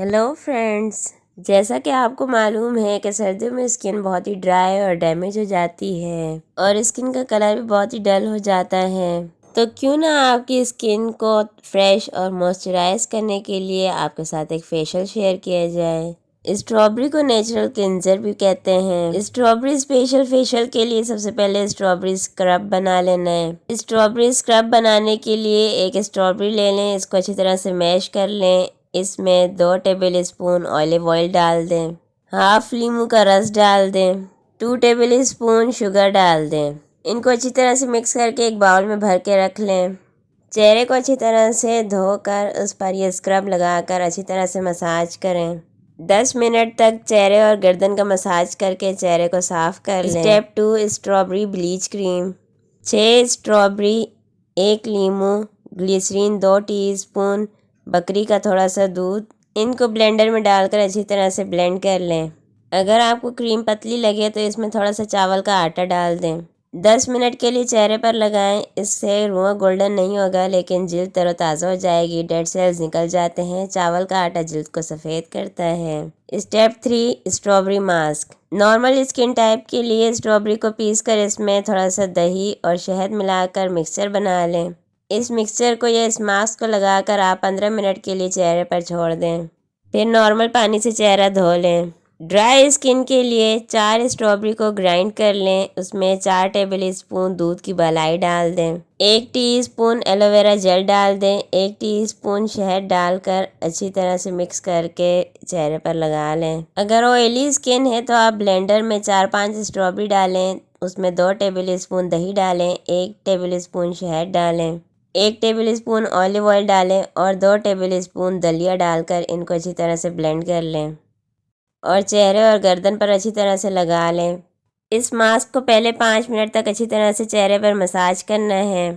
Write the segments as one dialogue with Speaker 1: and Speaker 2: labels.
Speaker 1: Hello friends, जैसा कि आपको मालूम है कि सर्दियों में स्किन बहुत ही ड्राई और डैमेज हो जाती है और स्किन का कलर भी बहुत ही डल हो जाता है। तो क्यों ना आपकी स्किन को फ्रेश और मॉइस्चराइज करने के लिए आपके साथ एक फेशियल शेयर किया जाए। स्ट्रॉबेरी को नेचुरल क्लिंजर भी कहते हैं। स्ट्रॉबेरी स्पेशल फेशियल के लिए सबसे पहले स्ट्रॉबेरी स्क्रब बना लेना है। स्ट्रॉबेरी स्क्रब बनाने के लिए एक स्ट्रॉबेरी ले लें, इसको अच्छी तरह से मैश कर लें। इसमें 2 टेबल स्पून ऑलिव ऑयल डाल दें, हाफ लीमू का रस डाल दें, 2 टेबल स्पून शुगर डाल दें। इनको अच्छी तरह से मिक्स करके एक बाउल में भर के रख लें। चेहरे को अच्छी तरह से धोकर उस पर ये स्क्रब लगाकर अच्छी तरह से मसाज करें। 10 मिनट तक चेहरे और गर्दन का मसाज करके चेहरे को साफ कर लें। Step 2, strawberry bleach cream. 6 strawberry, 1 लीमू, ग्लिसरीन 2 टीस्पून, बकरी का थोड़ा सा दूध, इनको ब्लेंडर में डालकर अच्छी तरह से ब्लेंड कर लें। अगर आपको क्रीम पतली लगे तो इसमें थोड़ा सा चावल का आटा डाल दें। 10 मिनट के लिए चेहरे पर लगाएं। इससे रुआं गोल्डन नहीं होगा लेकिन जिल्द तरोताज़ा हो जाएगी, डेड सेल्स निकल जाते हैं। चावल का आटा जिल्द को सफ़ेद करता है। Step 3, strawberry mask. Normal skin type के लिए स्ट्रॉबेरी को पीस कर इसमें थोड़ा सा दही और शहद मिलाकर मिक्सचर बना लें। इस मिक्सचर को या इस मास्क को लगाकर आप 15 मिनट के लिए चेहरे पर छोड़ दें। फिर नॉर्मल पानी से चेहरा धो लें। ड्राई स्किन के लिए 4 स्ट्रॉबेरी को ग्राइंड कर लें, उसमें 4 टेबल स्पून दूध की मलाई डाल दें, 1 टीस्पून एलोवेरा जेल डाल दें, 1 टीस्पून शहद डालकर अच्छी तरह से मिक्स करके चेहरे पर लगा लें। अगर ऑयली स्किन है तो आप ब्लेंडर में 4-5 स्ट्रॉबेरी डालें, उसमें 2 टेबल स्पून दही डालें, 1 टेबल स्पून शहद डालें, 1 टेबल स्पून ऑलिव ऑयल डालें और 2 टेबल स्पून दलिया डालकर इनको अच्छी तरह से ब्लेंड कर लें और चेहरे और गर्दन पर अच्छी तरह से लगा लें। इस मास्क को पहले 5 मिनट तक अच्छी तरह से चेहरे पर मसाज करना है।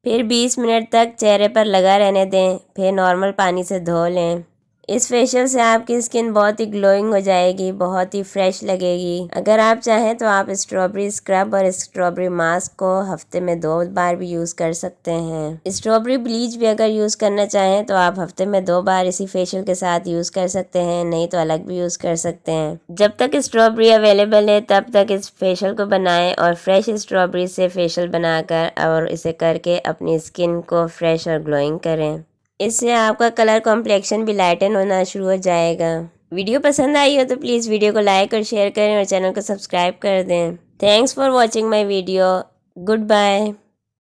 Speaker 1: फिर 20 मिनट तक चेहरे पर लगा रहने दें, फिर नॉर्मल पानी से धो लें। इस फेशियल से आपकी स्किन बहुत ही ग्लोइंग हो जाएगी, बहुत ही फ्रेश लगेगी। अगर आप चाहें तो आप स्ट्रॉबेरी स्क्रब और स्ट्रॉबेरी मास्क को हफ्ते में 2 बार भी यूज़ कर सकते हैं। स्ट्रॉबेरी ब्लीच भी अगर यूज़ करना चाहें तो आप हफ्ते में 2 बार इसी फेशियल के साथ यूज़ कर सकते हैं, नहीं तो अलग भी यूज़ कर सकते हैं। जब तक स्ट्रॉबेरी अवेलेबल है तब तक इस फेशियल को बनाएं और फ्रेश स्ट्रॉबेरी से फेशियल बनाकर और इसे करके अपनी स्किन को फ्रेश और ग्लोइंग करें। इससे आपका कलर कॉम्प्लेक्शन भी लाइटन होना शुरू हो जाएगा। वीडियो पसंद आई हो तो प्लीज़ वीडियो को लाइक और शेयर करें और चैनल को सब्सक्राइब कर दें। Thanks for watching my video. Good bye.